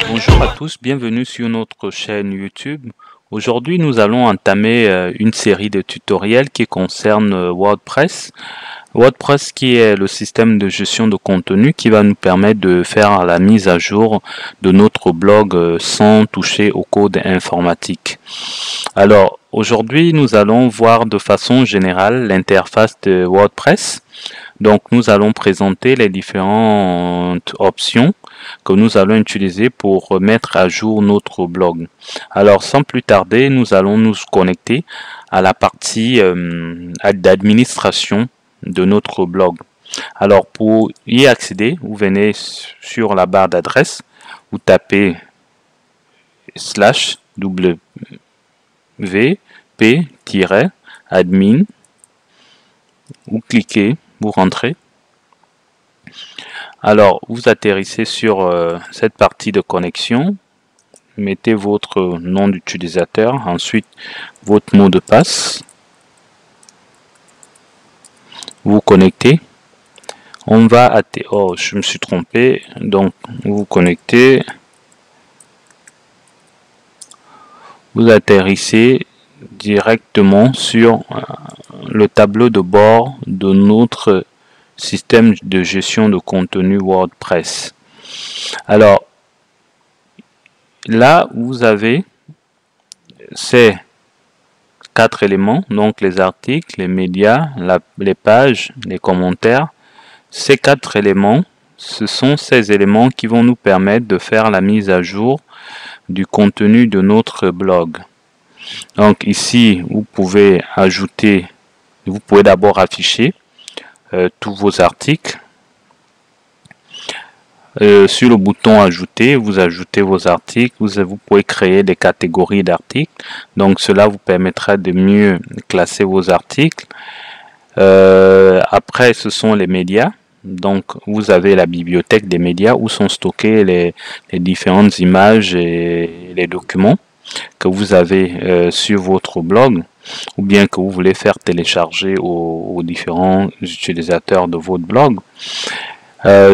Bonjour à tous, bienvenue sur notre chaîne YouTube. Aujourd'hui, nous allons entamer une série de tutoriels qui concernent WordPress. WordPress qui est le système de gestion de contenu qui va nous permettre de faire la mise à jour de notre blog sans toucher au code informatique. Alors, aujourd'hui, nous allons voir de façon générale l'interface de WordPress. Donc, nous allons présenter les différentes options que nous allons utiliser pour mettre à jour notre blog. Alors, sans plus tarder, nous allons nous connecter à la partie d'administration de notre blog. Alors, pour y accéder, vous venez sur la barre d'adresse, vous tapez /wp-admin, vous cliquez, vous rentrez. Alors, vous atterrissez sur cette partie de connexion. Mettez votre nom d'utilisateur, ensuite votre mot de passe. Vous connectez. On va oh, je me suis trompé. Donc, vous connectez. Vous atterrissez directement sur le tableau de bord de notre système de gestion de contenu WordPress. Alors, là, vous avez ces 4 éléments, donc les articles, les médias, les pages, les commentaires. Ces 4 éléments, ce sont ces éléments qui vont nous permettre de faire la mise à jour du contenu de notre blog. Donc ici, vous pouvez ajouter, vous pouvez d'abord afficher tous vos articles. Sur le bouton ajouter, vous ajoutez vos articles, vous pouvez créer des catégories d'articles, donc cela vous permettra de mieux classer vos articles. Après, ce sont les médias, donc vous avez la bibliothèque des médias où sont stockées les différentes images et les documents que vous avez sur votre blog, ou bien que vous voulez faire télécharger aux différents utilisateurs de votre blog.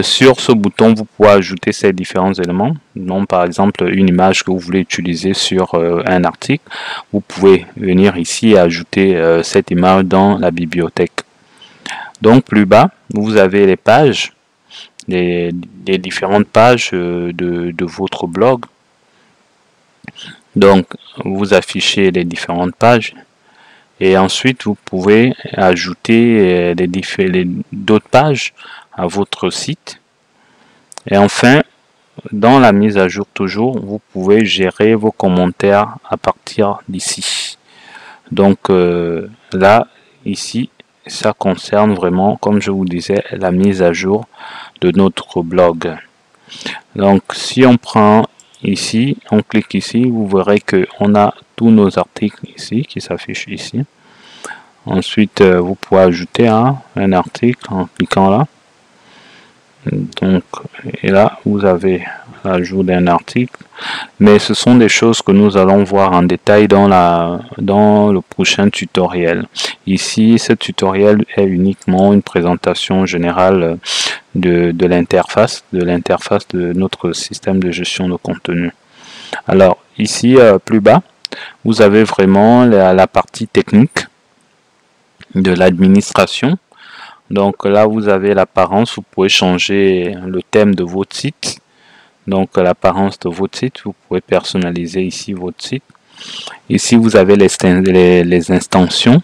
Sur ce bouton, vous pouvez ajouter ces différents éléments. Donc, par exemple, une image que vous voulez utiliser sur un article, vous pouvez venir ici et ajouter cette image dans la bibliothèque. Donc, plus bas, vous avez les pages, les différentes pages de votre blog. Donc, vous affichez les différentes pages. Et ensuite, vous pouvez ajouter d'autres pages à votre site. Et enfin, dans la mise à jour toujours, vous pouvez gérer vos commentaires à partir d'ici. Donc là, ici, ça concerne vraiment, comme je vous disais, la mise à jour de notre blog. Donc si on prend ici, on clique ici, vous verrez que on a tous nos articles ici qui s'affichent ici. Ensuite, vous pouvez ajouter un article en cliquant là. Donc, et là, vous avez l'ajout d'un article. Mais ce sont des choses que nous allons voir en détail dans le prochain tutoriel. Ici, ce tutoriel est uniquement une présentation générale de l'interface de notre système de gestion de contenu. Alors, ici, plus bas, vous avez vraiment la partie technique de l'administration. Donc là, vous avez l'apparence, vous pouvez changer le thème de votre site. Donc l'apparence de votre site, vous pouvez personnaliser ici votre site. Ici, vous avez les extensions,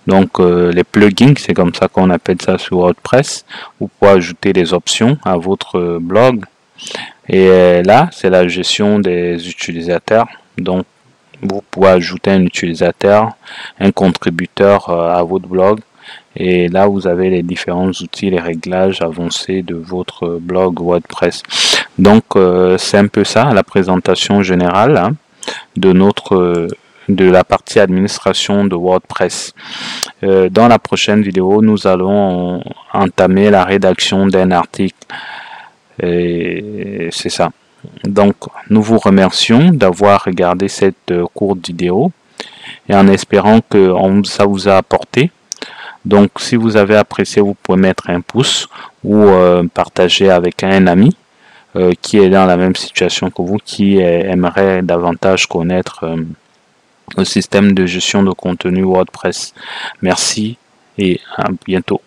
donc les plugins, c'est comme ça qu'on appelle ça sur WordPress. Vous pouvez ajouter des options à votre blog. Et là, c'est la gestion des utilisateurs. Donc, vous pouvez ajouter un utilisateur, un contributeur à votre blog. Et là, vous avez les différents outils, les réglages avancés de votre blog WordPress. Donc, c'est un peu ça, la présentation générale de la partie administration de WordPress. Dans la prochaine vidéo, nous allons entamer la rédaction d'un article. Et c'est ça. Donc, nous vous remercions d'avoir regardé cette courte vidéo et en espérant que ça vous a apporté. Donc, si vous avez apprécié, vous pouvez mettre un pouce ou partager avec un ami. qui est dans la même situation que vous, qui aimerait davantage connaître le système de gestion de contenu WordPress. Merci et à bientôt.